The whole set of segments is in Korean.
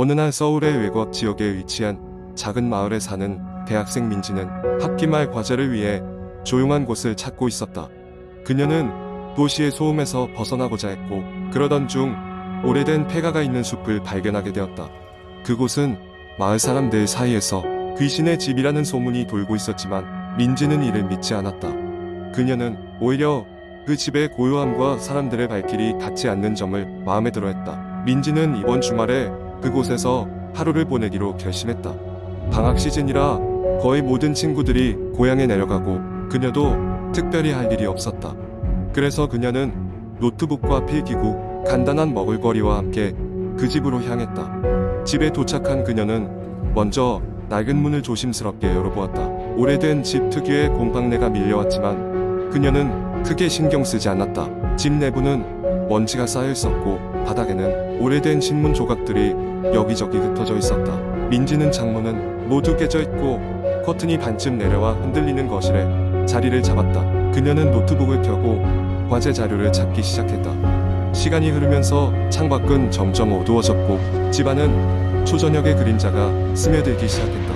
어느 날 서울의 외곽 지역에 위치한 작은 마을에 사는 대학생 민지는 학기 말 과제를 위해 조용한 곳을 찾고 있었다. 그녀는 도시의 소음에서 벗어나고자 했고, 그러던 중 오래된 폐가가 있는 숲을 발견하게 되었다. 그곳은 마을 사람들 사이에서 귀신의 집이라는 소문이 돌고 있었지만 민지는 이를 믿지 않았다. 그녀는 오히려 그 집의 고요함과 사람들의 발길이 닿지 않는 점을 마음에 들어했다. 민지는 이번 주말에 그곳에서 하루를 보내기로 결심했다. 방학 시즌이라 거의 모든 친구들이 고향에 내려가고 그녀도 특별히 할 일이 없었다. 그래서 그녀는 노트북과 필기구, 간단한 먹을거리와 함께 그 집으로 향했다. 집에 도착한 그녀는 먼저 낡은 문을 조심스럽게 열어보았다. 오래된 집 특유의 곰팡내가 밀려왔지만 그녀는 크게 신경 쓰지 않았다. 집 내부는 먼지가 쌓여 있었고 바닥에는 오래된 신문 조각들이 여기저기 흩어져 있었다. 민지는 창문은 모두 깨져 있고 커튼이 반쯤 내려와 흔들리는 거실에 자리를 잡았다. 그녀는 노트북을 켜고 과제 자료를 찾기 시작했다. 시간이 흐르면서 창밖은 점점 어두워졌고 집안은 초저녁의 그림자가 스며들기 시작했다.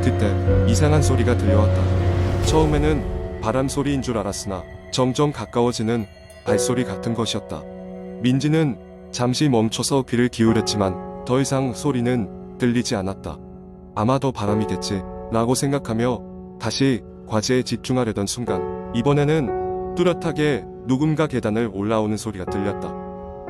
그때 이상한 소리가 들려왔다. 처음에는 바람 소리인 줄 알았으나 점점 가까워지는 발소리 같은 것이었다. 민지는 잠시 멈춰서 귀를 기울였지만 더 이상 소리는 들리지 않았다. 아마도 바람이겠지 라고 생각하며 다시 과제에 집중하려던 순간 이번에는 뚜렷하게 누군가 계단을 올라오는 소리가 들렸다.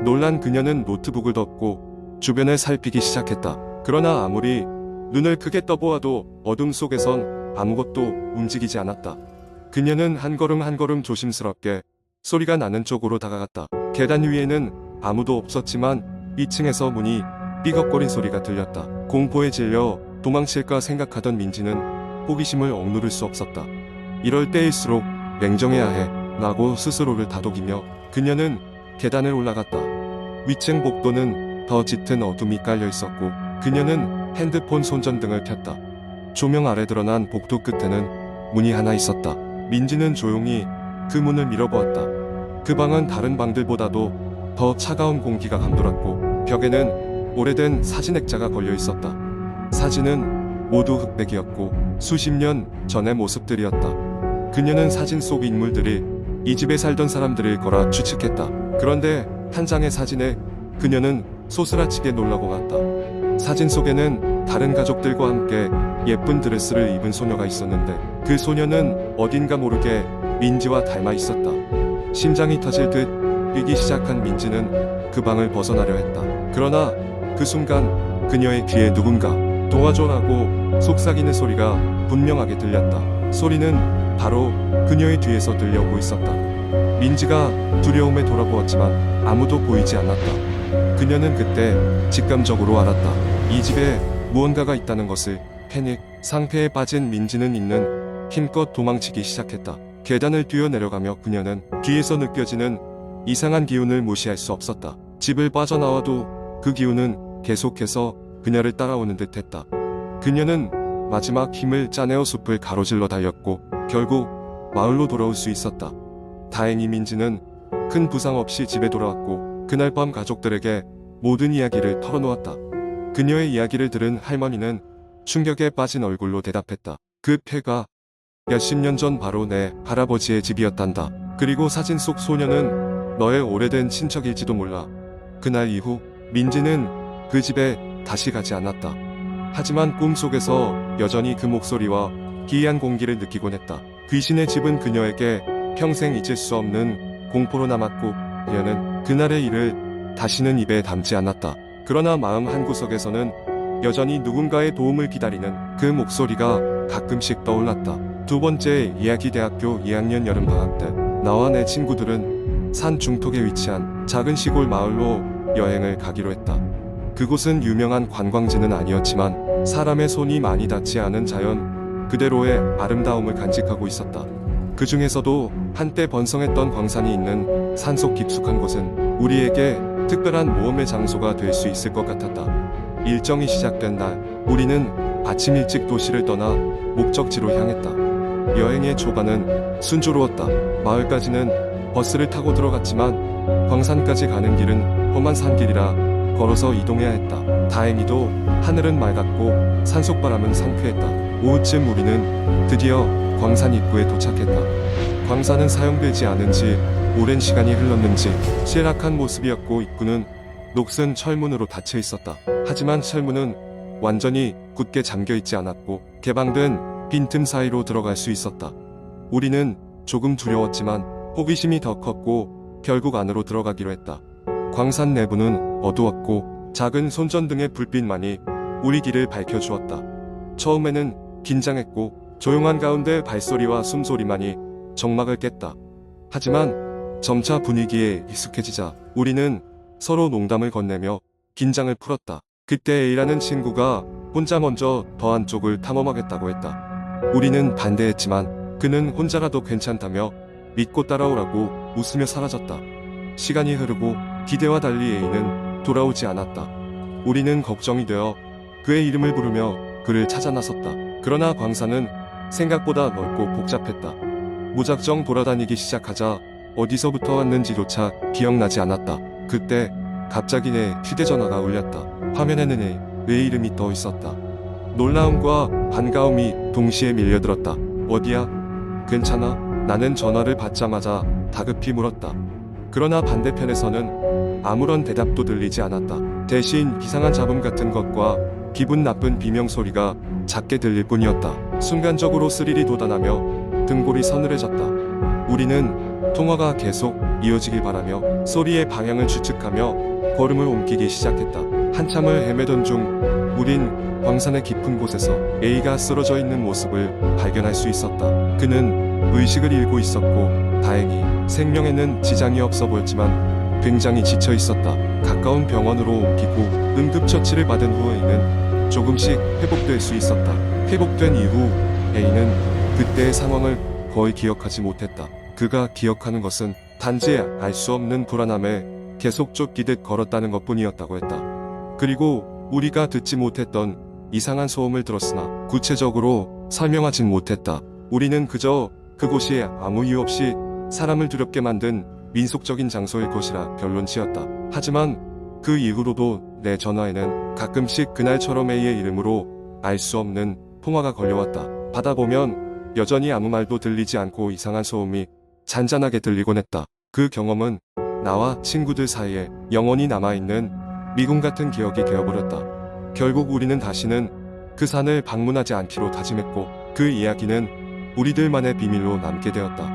놀란 그녀는 노트북을 덮고 주변을 살피기 시작했다. 그러나 아무리 눈을 크게 떠보아도 어둠 속에선 아무것도 움직이지 않았다. 그녀는 한 걸음 한 걸음 조심스럽게 소리가 나는 쪽으로 다가갔다. 계단 위에는 아무도 없었지만 2층에서 문이 삐걱거린 소리가 들렸다. 공포에 질려 도망칠까 생각하던 민지는 호기심을 억누를 수 없었다. 이럴 때일수록 냉정해야 해 라고 스스로를 다독이며 그녀는 계단을 올라갔다. 위층 복도는 더 짙은 어둠이 깔려 있었고 그녀는 핸드폰 손전등을 켰다. 조명 아래 드러난 복도 끝에는 문이 하나 있었다. 민지는 조용히 그 문을 밀어보았다. 그 방은 다른 방들보다도 더 차가운 공기가 감돌았고 벽에는 오래된 사진 액자가 걸려 있었다. 사진은 모두 흑백이었고 수십 년 전의 모습들이었다. 그녀는 사진 속 인물들이 이 집에 살던 사람들일 거라 추측했다. 그런데 한 장의 사진에 그녀는 소스라치게 놀라고 갔다. 사진 속에는 다른 가족들과 함께 예쁜 드레스를 입은 소녀가 있었는데 그 소녀는 어딘가 모르게 민지와 닮아 있었다. 심장이 터질 듯 뛰기 시작한 민지는 그 방을 벗어나려 했다. 그러나 그 순간 그녀의 귀에 누군가 도와줘라고 속삭이는 소리가 분명하게 들렸다. 소리는 바로 그녀의 뒤에서 들려오고 있었다. 민지가 두려움에 돌아보았지만 아무도 보이지 않았다. 그녀는 그때 직감적으로 알았다. 이 집에 무언가가 있다는 것을. 패닉 상태에 빠진 민지는 있는 힘껏 도망치기 시작했다. 계단을 뛰어내려가며 그녀는 뒤에서 느껴지는 이상한 기운을 무시할 수 없었다. 집을 빠져나와도 그 기운은 계속해서 그녀를 따라오는 듯했다. 그녀는 마지막 힘을 짜내어 숲을 가로질러 달렸고 결국 마을로 돌아올 수 있었다. 다행히 민지는 큰 부상 없이 집에 돌아왔고 그날 밤 가족들에게 모든 이야기를 털어놓았다. 그녀의 이야기를 들은 할머니는 충격에 빠진 얼굴로 대답했다. 그 폐가 몇십 년 전 바로 내 할아버지의 집이었단다. 그리고 사진 속 소녀는 너의 오래된 친척일지도 몰라. 그날 이후 민지는 그 집에 다시 가지 않았다. 하지만 꿈속에서 여전히 그 목소리와 기이한 공기를 느끼곤 했다. 귀신의 집은 그녀에게 평생 잊을 수 없는 공포로 남았고 그녀는 그날의 일을 다시는 입에 담지 않았다. 그러나 마음 한구석에서는 여전히 누군가의 도움을 기다리는 그 목소리가 가끔씩 떠올랐다. 두 번째 이야기. 대학교 2학년 여름방학 때 나와 내 친구들은 산 중턱에 위치한 작은 시골 마을로 여행을 가기로 했다. 그곳은 유명한 관광지는 아니었지만 사람의 손이 많이 닿지 않은 자연 그대로의 아름다움을 간직하고 있었다. 그 중에서도 한때 번성했던 광산이 있는 산속 깊숙한 곳은 우리에게 특별한 모험의 장소가 될 수 있을 것 같았다. 일정이 시작된 날 우리는 아침 일찍 도시를 떠나 목적지로 향했다. 여행의 초반은 순조로웠다. 마을까지는 버스를 타고 들어갔지만 광산까지 가는 길은 험한 산길이라 걸어서 이동해야 했다. 다행히도 하늘은 맑았고 산속바람은 상쾌했다. 오후쯤 우리는 드디어 광산 입구에 도착했다. 광산은 사용되지 않은 지 오랜 시간이 흘렀는지 쇠락한 모습이었고 입구는 녹슨 철문으로 닫혀 있었다. 하지만 철문은 완전히 굳게 잠겨 있지 않았고 개방된 빈틈 사이로 들어갈 수 있었다. 우리는 조금 두려웠지만 호기심이 더 컸고 결국 안으로 들어가기로 했다. 광산 내부는 어두웠고 작은 손전등의 불빛만이 우리 길을 밝혀주었다. 처음에는 긴장했고 조용한 가운데 발소리와 숨소리만이 정막을 깼다. 하지만 점차 분위기에 익숙해지자 우리는 서로 농담을 건네며 긴장을 풀었다. 그때 A라는 친구가 혼자 먼저 더 안쪽을 탐험하겠다고 했다. 우리는 반대했지만 그는 혼자라도 괜찮다며 믿고 따라오라고 웃으며 사라졌다. 시간이 흐르고 기대와 달리 A는 돌아오지 않았다. 우리는 걱정이 되어 그의 이름을 부르며 그를 찾아 나섰다. 그러나 광산은 생각보다 넓고 복잡했다. 무작정 돌아다니기 시작하자 어디서부터 왔는지조차 기억나지 않았다. 그때 갑자기 내 휴대전화가 울렸다. 화면에는 내 이름이 떠 있었다. 놀라움과 반가움이 동시에 밀려들었다. 어디야? 괜찮아? 나는 전화를 받자마자 다급히 물었다. 그러나 반대편에서는 아무런 대답도 들리지 않았다. 대신 이상한 잡음 같은 것과 기분 나쁜 비명소리가 작게 들릴 뿐이었다. 순간적으로 스릴이 돋아나며 등골이 서늘해졌다. 우리는 통화가 계속 이어지길 바라며 소리의 방향을 추측하며 걸음을 옮기기 시작했다. 한참을 헤매던 중 우린 광산의 깊은 곳에서 A가 쓰러져 있는 모습을 발견할 수 있었다. 그는 의식을 잃고 있었고 다행히 생명에는 지장이 없어 보였지만 굉장히 지쳐 있었다. 가까운 병원으로 옮기고 응급처치를 받은 후 A는 조금씩 회복될 수 있었다. 회복된 이후 A는 그때의 상황을 거의 기억하지 못했다. 그가 기억하는 것은 단지 알 수 없는 불안함에 계속 쫓기듯 걸었다는 것뿐이었다고 했다. 그리고 우리가 듣지 못했던 이상한 소음을 들었으나 구체적으로 설명하진 못했다. 우리는 그저 그곳이 아무 이유 없이 사람을 두렵게 만든 민속적인 장소일 것이라 결론 지었다. 하지만 그 이후로도 내 전화에는 가끔씩 그날처럼 A의 이름으로 알 수 없는 통화가 걸려왔다. 받아보면 여전히 아무 말도 들리지 않고 이상한 소음이 잔잔하게 들리곤 했다. 그 경험은 나와 친구들 사이에 영원히 남아있는 미궁 같은 기억이 되어버렸다. 결국 우리는 다시는 그 산을 방문하지 않기로 다짐했고 그 이야기는 우리들만의 비밀로 남게 되었다.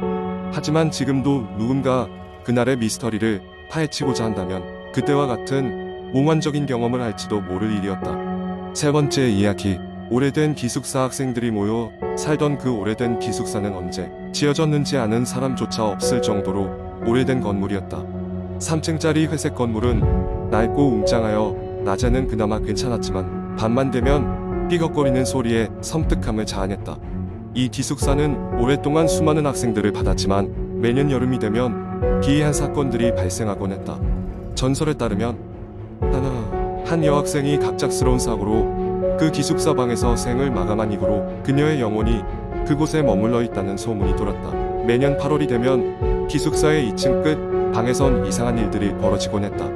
하지만 지금도 누군가 그날의 미스터리를 파헤치고자 한다면 그때와 같은 몽환적인 경험을 할지도 모를 일이었다. 세 번째 이야기. 오래된 기숙사 학생들이 모여 살던 그 오래된 기숙사는 언제 지어졌는지 아는 사람조차 없을 정도로 오래된 건물이었다. 3층짜리 회색 건물은 낡고 웅장하여 낮에는 그나마 괜찮았지만 밤만 되면 삐걱거리는 소리에 섬뜩함을 자아냈다. 이 기숙사는 오랫동안 수많은 학생들을 받았지만 매년 여름이 되면 기이한 사건들이 발생하곤 했다. 전설에 따르면 한 여학생이 갑작스러운 사고로 그 기숙사 방에서 생을 마감한 이후로 그녀의 영혼이 그곳에 머물러 있다는 소문이 돌았다. 매년 8월이 되면 기숙사의 2층 끝 방에선 이상한 일들이 벌어지곤 했다.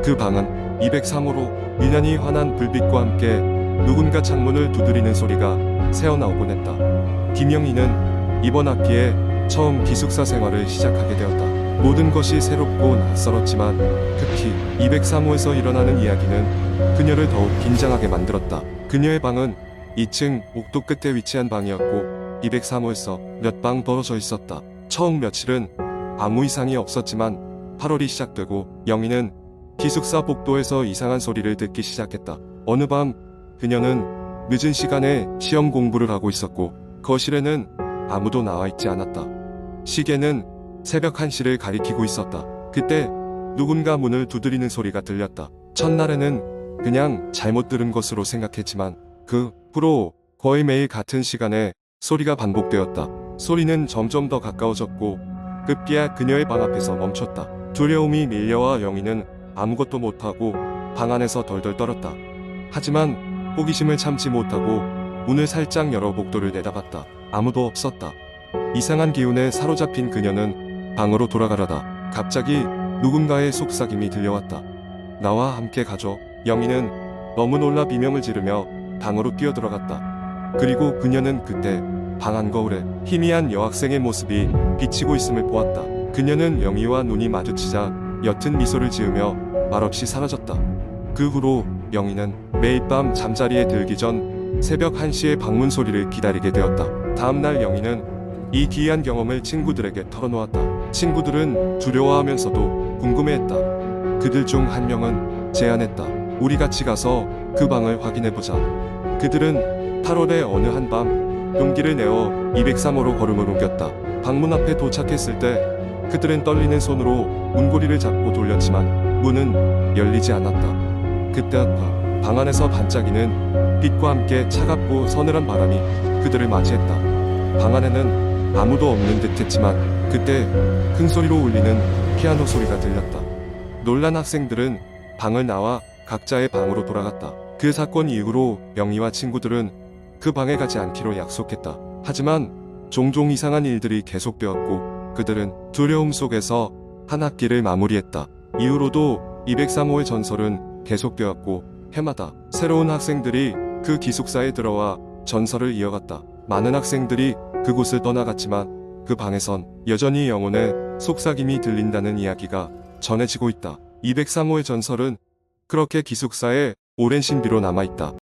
그 방은 203호로 유난히 환한 불빛과 함께 누군가 창문을 두드리는 소리가 새어나오곤 했다. 김영희는 이번 학기에 처음 기숙사 생활을 시작하게 되었다. 모든 것이 새롭고 낯설었지만 특히 203호에서 일어나는 이야기는 그녀를 더욱 긴장하게 만들었다. 그녀의 방은 2층 옥도 끝에 위치한 방이었고 203호에서 몇 방 벌어져 있었다. 처음 며칠은 아무 이상이 없었지만 8월이 시작되고 영희는 기숙사 복도에서 이상한 소리를 듣기 시작했다. 어느 밤 그녀는 늦은 시간에 시험 공부를 하고 있었고 거실에는 아무도 나와 있지 않았다. 시계는 새벽 1시를 가리키고 있었다. 그때 누군가 문을 두드리는 소리가 들렸다. 첫날에는 그냥 잘못 들은 것으로 생각했지만 그 후로 거의 매일 같은 시간에 소리가 반복되었다. 소리는 점점 더 가까워졌고 급기야 그녀의 방 앞에서 멈췄다. 두려움이 밀려와 영희는 아무것도 못하고 방 안에서 덜덜 떨었다. 하지만 호기심을 참지 못하고 문을 살짝 열어 복도를 내다봤다. 아무도 없었다. 이상한 기운에 사로잡힌 그녀는 방으로 돌아가려다 갑자기 누군가의 속삭임이 들려왔다. 나와 함께 가죠. 영희는 너무 놀라 비명을 지르며 방으로 뛰어들어갔다. 그리고 그녀는 그때 방 한거울에 희미한 여학생의 모습이 비치고 있음을 보았다. 그녀는 영희와 눈이 마주치자 옅은 미소를 지으며 말없이 사라졌다. 그 후로 영희는 매일 밤 잠자리에 들기 전 새벽 1시의 방문 소리를 기다리게 되었다. 다음날 영희는 이 기이한 경험을 친구들에게 털어놓았다. 친구들은 두려워하면서도 궁금해했다. 그들 중 한 명은 제안했다. 우리 같이 가서 그 방을 확인해보자. 그들은 8월의 어느 한밤 용기를 내어 203호로 걸음을 옮겼다. 방문 앞에 도착했을 때 그들은 떨리는 손으로 문고리를 잡고 돌렸지만 문은 열리지 않았다. 그때 방 안에서 반짝이는 빛과 함께 차갑고 서늘한 바람이 그들을 맞이했다. 방 안에는 아무도 없는 듯 했지만 그때 큰 소리로 울리는 피아노 소리가 들렸다. 놀란 학생들은 방을 나와 각자의 방으로 돌아갔다. 그 사건 이후로 영희와 친구들은 그 방에 가지 않기로 약속했다. 하지만 종종 이상한 일들이 계속되었고 그들은 두려움 속에서 한 학기를 마무리했다. 이후로도 203호의 전설은 계속되었고 해마다 새로운 학생들이 그 기숙사에 들어와 전설을 이어갔다. 많은 학생들이 그곳을 떠나갔지만 그 방에선 여전히 영혼의 속삭임이 들린다는 이야기가 전해지고 있다. 203호의 전설은 그렇게 기숙사에 오랜 신비로 남아있다.